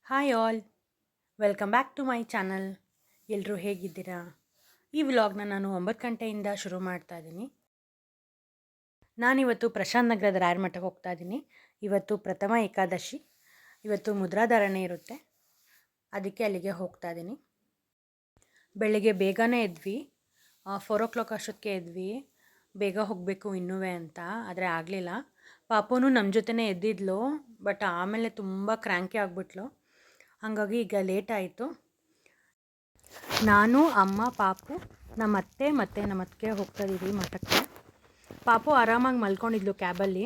Hi all, welcome back to my channel. ಎಲ್ಲರೂ ಹೇಗಿದ್ದೀರಾ? ಈ ವ್ಲಾಗ್ನ ನಾನು 9 ಗಂಟೆಯಿಂದ ಶುರು ಮಾಡ್ತಾ ಇದ್ದೀನಿ. ನಾನಿವತ್ತು ಪ್ರಶಾಂತ್ ನಗರದ ರಾಯರ ಮಠಕ್ಕೆ ಹೋಗ್ತಾ ಇದ್ದೀನಿ. ಇವತ್ತು ಪ್ರಥಮ ಏಕಾದಶಿ. ಇವತ್ತು ಮುದ್ರಾಧಾರಣೆ ಇರುತ್ತೆ, ಅದಕ್ಕೆ ಅಲ್ಲಿಗೆ ಹೋಗ್ತಾ ಇದ್ದೀನಿ. ಬೆಳಿಗ್ಗೆ ಬೇಗನೆ ಎದ್ವಿ, 4 o'clock ಅಷ್ಟೊತ್ತಿಗೆ ಎದ್ವಿ. ಬೇಗ ಹೋಗಬೇಕು ಇನ್ನೂ ಅಂತ, ಆದರೆ ಆಗಲಿಲ್ಲ. ಪಾಪುನು ನಮ್ಮ ಜೊತೆನೇ ಎದ್ದಿದ್ಲು, ಬಟ್ ಆಮೇಲೆ ತುಂಬ ಕ್ರ್ಯಾಂಕಿ ಆಗಿಬಿಟ್ಲು. ಹಾಗಾಗಿ ಈಗ ಲೇಟ್ ಆಯಿತು. ನಾನು, ಅಮ್ಮ, ಪಾಪು, ನಮ್ಮ ಅತ್ತೆ ಮತ್ತು ನಮ್ಮ ಅತ್ತಿಗೆ ಹೋಗ್ತಾ ಇದ್ದೀವಿ ಮಠಕ್ಕೆ. ಪಾಪು ಆರಾಮಾಗಿ ಮಲ್ಕೊಂಡಿದ್ಲು ಕ್ಯಾಬಲ್ಲಿ.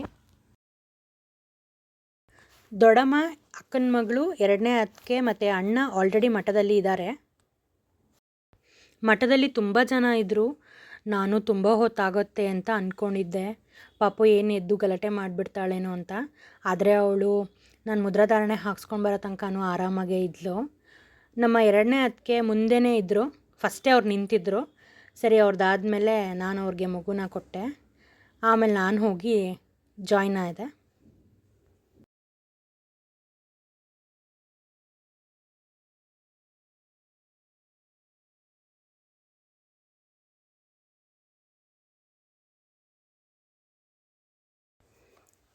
ದೊಡ್ಡಮ್ಮ, ಅಕ್ಕನ ಮಗಳು, 2ನೇ ಅತ್ತಿಗೆ ಮತ್ತು ಅಣ್ಣ ಆಲ್ರೆಡಿ ಮಠದಲ್ಲಿ ಇದ್ದಾರೆ. ಮಠದಲ್ಲಿ ತುಂಬ ಜನ ಇದ್ದರು. ನಾನು ತುಂಬ ಹೊತ್ತಾಗುತ್ತೆ ಅಂತ ಅಂದ್ಕೊಂಡಿದ್ದೆ. ಪಾಪು ಏನು ಎದ್ದು ಗಲಾಟೆ ಮಾಡಿಬಿಡ್ತಾಳೇನೋ ಅಂತ. ಆದರೆ ಅವಳು ನಾನು ಮುದ್ರಾಧಾರಣೆ ಹಾಕ್ಸ್ಕೊಂಡು ಬರೋ ತನಕನೂ ಆರಾಮಾಗೇ ಇದ್ಲು. ನಮ್ಮ 2ನೇ ಅತ್ತಿಗೆ ಮುಂದೆನೇ ಇದ್ದರು. ಫಸ್ಟೇ ಅವ್ರು ನಿಂತಿದ್ದರು. ಸರಿ, ಅವ್ರದ್ದಾದಮೇಲೆ ನಾನು ಅವ್ರಿಗೆ ಮಗುನ ಕೊಟ್ಟೆ. ಆಮೇಲೆ ನಾನು ಹೋಗಿ ಜಾಯ್ನ್ ಆದೆ.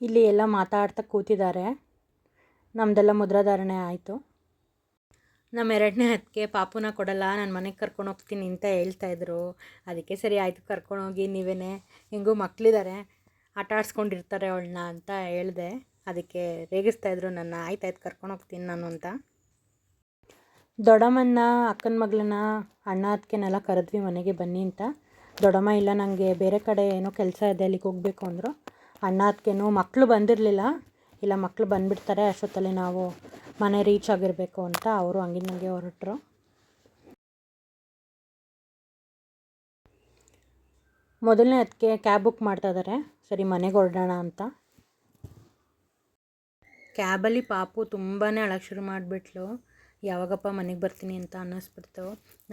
ಇಲ್ಲಿ ಎಲ್ಲ ಮಾತಾಡ್ತಾ ಕೂತಿದ್ದಾರೆ. ನಮ್ಮದೆಲ್ಲ ಮುದ್ರಾಧಾರಣೆ ಆಯಿತು. ನಮ್ಮ 2ನೇ ಅತ್ತಿಗೆ ಪಾಪುನ ಕೊಡಲ್ಲ, ನಾನು ಮನೆಗೆ ಕರ್ಕೊಂಡು ಹೋಗ್ತೀನಿ ಅಂತ ಹೇಳ್ತಾಯಿದ್ರು. ಅದಕ್ಕೆ ಸರಿ ಆಯಿತು, ಕರ್ಕೊಂಡೋಗಿ ನೀವೇ, ಹೆಂಗೂ ಮಕ್ಕಳಿದ್ದಾರೆ, ಆಟ ಆಡಿಸ್ಕೊಂಡಿರ್ತಾರೆ ಅವಳನ್ನ ಅಂತ ಹೇಳಿದೆ. ಅದಕ್ಕೆ ರೇಗಿಸ್ತಾಯಿದ್ರು ನನ್ನ. ಆಯ್ತಾಯ್ತು, ಕರ್ಕೊಂಡು ಹೋಗ್ತೀನಿ ನಾನು ಅಂತ. ದೊಡ್ಡಮ್ಮನ, ಅಕ್ಕನ ಮಗಳನ್ನ, ಅಣ್ಣ ಅತ್ತಿಗೆನೆಲ್ಲ ಕರೆದ್ವಿ ಮನೆಗೆ ಬನ್ನಿ ಅಂತ. ದೊಡ್ಡಮ್ಮ ಇಲ್ಲ, ನನಗೆ ಬೇರೆ ಕಡೆ ಏನೋ ಕೆಲಸ ಇದೆ, ಅಲ್ಲಿಗೆ ಹೋಗಬೇಕು ಅಂದರು. ಅಣ್ಣ ಅತ್ತಿಗೆನೂ ಮಕ್ಕಳು ಬಂದಿರಲಿಲ್ಲ, ಇಲ್ಲ ಮಕ್ಕಳು ಬಂದುಬಿಡ್ತಾರೆ ಅಷ್ಟೊತ್ತಲ್ಲಿ ನಾವು ಮನೆ ರೀಚ್ ಆಗಿರಬೇಕು ಅಂತ ಅವರು ಹಂಗಿನಂಗೆ ಹೊರಟರು. ಮೊದಲನೇ ಅತ್ತಿಗೆ ಕ್ಯಾಬ್ ಬುಕ್ ಮಾಡ್ತಾಯಿದ್ದಾರೆ. ಸರಿ, ಮನೆಗೆ ಹೊರಡೋಣ ಅಂತ. ಕ್ಯಾಬಲ್ಲಿ ಪಾಪು ತುಂಬಾ ಅಳಕ್ಕೆ ಶುರು ಮಾಡಿಬಿಟ್ಲು. ಯಾವಾಗಪ್ಪ ಮನೆಗೆ ಬರ್ತೀನಿ ಅಂತ ಅನ್ನಿಸ್ಬಿಡ್ತು.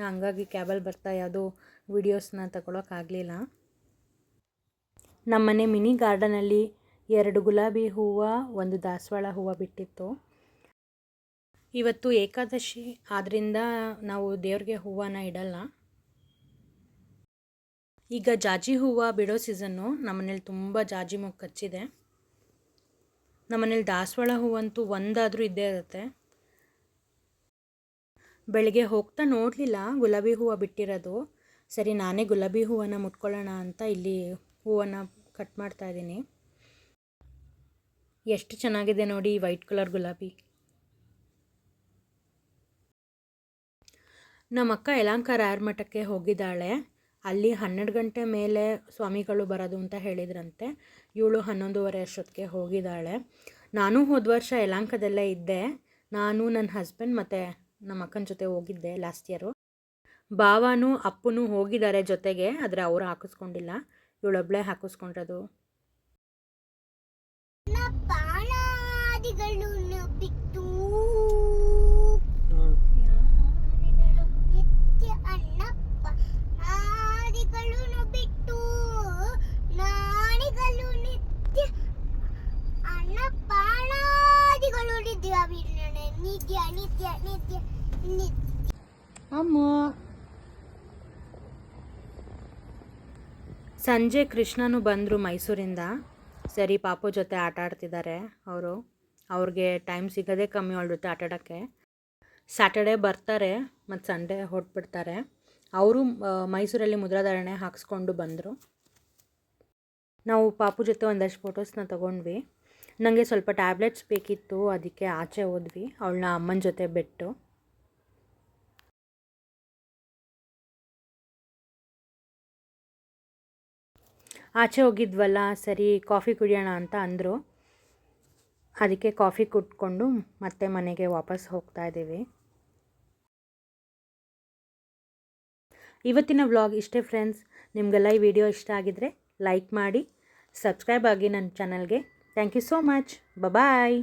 ಹಂಗಾಗಿ ಕ್ಯಾಬಲ್ಲಿ ಬರ್ತಾ ಯಾವುದೋ ವೀಡಿಯೋಸ್ನ ತಗೊಳಕ್ಕಾಗಲಿಲ್ಲ. ನಮ್ಮನೆ ಮಿನಿ ಗಾರ್ಡನಲ್ಲಿ 2 ಗುಲಾಬಿ ಹೂವು, 1 ದಾಸವಾಳ ಹೂವು ಬಿಟ್ಟಿತ್ತು. ಇವತ್ತು ಏಕಾದಶಿ ಆದ್ದರಿಂದ ನಾವು ದೇವ್ರಿಗೆ ಹೂವನ್ನ ಇಡಲ್ಲ. ಈಗ ಜಾಜಿ ಹೂವು ಬಿಡೋ ಸೀಸನ್ನು. ನಮ್ಮನೇಲಿ ತುಂಬ ಜಾಜಿ ಮೊಗ್ಗು ಕಚ್ಚಿದೆ. ನಮ್ಮನೇಲಿ ದಾಸವಾಳ ಹೂವಂತೂ ಒಂದಾದರೂ ಇದ್ದೇ ಇರುತ್ತೆ. ಬೆಳಗ್ಗೆ ಹೋಗ್ತಾ ನೋಡಲಿಲ್ಲ ಗುಲಾಬಿ ಹೂವು ಬಿಟ್ಟಿರೋದು. ಸರಿ, ನಾನೇ ಗುಲಾಬಿ ಹೂವನ್ನು ಮುಟ್ಕೊಳ್ಳೋಣ ಅಂತ ಇಲ್ಲಿ ಹೂವನ್ನು ಕಟ್ ಮಾಡ್ತಾ ಇದ್ದೀನಿ. ಎಷ್ಟು ಚೆನ್ನಾಗಿದೆ ನೋಡಿ ವೈಟ್ ಕಲರ್ ಗುಲಾಬಿ. ನಮ್ಮ ಅಕ್ಕ ಯಲಹಂಕ ರಾಯರ ಮಠಕ್ಕೆ ಹೋಗಿದ್ದಾಳೆ. ಅಲ್ಲಿ 12 ಗಂಟೆ ಮೇಲೆ ಸ್ವಾಮಿಗಳು ಬರೋದು ಅಂತ ಹೇಳಿದ್ರಂತೆ. ಇವಳು 11:30 ಅಷ್ಟೊತ್ತಿಗೆ ಹೋಗಿದ್ದಾಳೆ. ನಾನು ಹೋದ ವರ್ಷ ಯಲಹಂಕದಲ್ಲೇ ಇದ್ದೆ. ನಾನು, ನನ್ನ ಹಸ್ಬೆಂಡ್ ಮತ್ತು ನಮ್ಮ ಅಕ್ಕನ ಜೊತೆ ಹೋಗಿದ್ದೆ ಲಾಸ್ಟ್ ಇಯರು. ಭಾವನೂ ಅಪ್ಪನೂ ಹೋಗಿದ್ದಾರೆ ಜೊತೆಗೆ, ಆದರೆ ಅವರು ಹಾಕಿಸ್ಕೊಂಡಿಲ್ಲ. ಇವಳೊಬ್ಬಳೇ ಹಾಕಿಸ್ಕೊಂಡಿರೋದು. ಅಮ್ಮ ಸಂಜೆ ಕೃಷ್ಣನು ಬಂದರು ಮೈಸೂರಿಂದ. ಸರಿ, ಪಾಪು ಜೊತೆ ಆಟ ಆಡ್ತಿದ್ದಾರೆ ಅವರು. ಅವ್ರಿಗೆ ಟೈಮ್ ಸಿಗೋದೇ ಕಮ್ಮಿ ಅವಳ ಜೊತೆ ಆಟ ಆಡೋಕ್ಕೆ. ಸ್ಯಾಟರ್ಡೇ ಬರ್ತಾರೆ ಮತ್ತು ಸಂಡೇ ಹೊರಟ್ಬಿಡ್ತಾರೆ. ಅವರು ಮೈಸೂರಲ್ಲಿ ಮುದ್ರಾಧಾರಣೆ ಹಾಕ್ಸ್ಕೊಂಡು ಬಂದರು. ನಾವು ಪಾಪು ಜೊತೆ ಒಂದಷ್ಟು ಫೋಟೋಸ್ನ ತೊಗೊಂಡ್ವಿ. ನನಗೆ ಸ್ವಲ್ಪ ಟ್ಯಾಬ್ಲೆಟ್ಸ್ ಬೇಕಿತ್ತು, ಅದಕ್ಕೆ ಆಚೆ ಹೋದ್ವಿ ಅವಳನ್ನ ಅಮ್ಮನ ಜೊತೆ ಬಿಟ್ಟು. ಆಚೆ ಹೋಗಿದ್ವಲ್ಲ, ಸರಿ ಕಾಫಿ ಕುಡಿಯೋಣ ಅಂತ ಅಂದರು. ಅದಕ್ಕೆ ಕಾಫಿ ಕುಟ್ಕೊಂಡು ಮತ್ತೆ ಮನೆಗೆ ವಾಪಸ್ ಹೋಗ್ತಾ ಇದ್ದೀವಿ. ಇವತ್ತಿನ ವ್ಲಾಗ್ ಇಷ್ಟೇ ಫ್ರೆಂಡ್ಸ್. ನಿಮಗೆಲ್ಲ ಈ ವಿಡಿಯೋ ಇಷ್ಟ ಆಗಿದರೆ ಲೈಕ್ ಮಾಡಿ, ಸಬ್ಸ್ಕ್ರೈಬ್ ಆಗಿ ನನ್ನ ಚಾನಲ್ಗೆ. Thank you so much. Bye.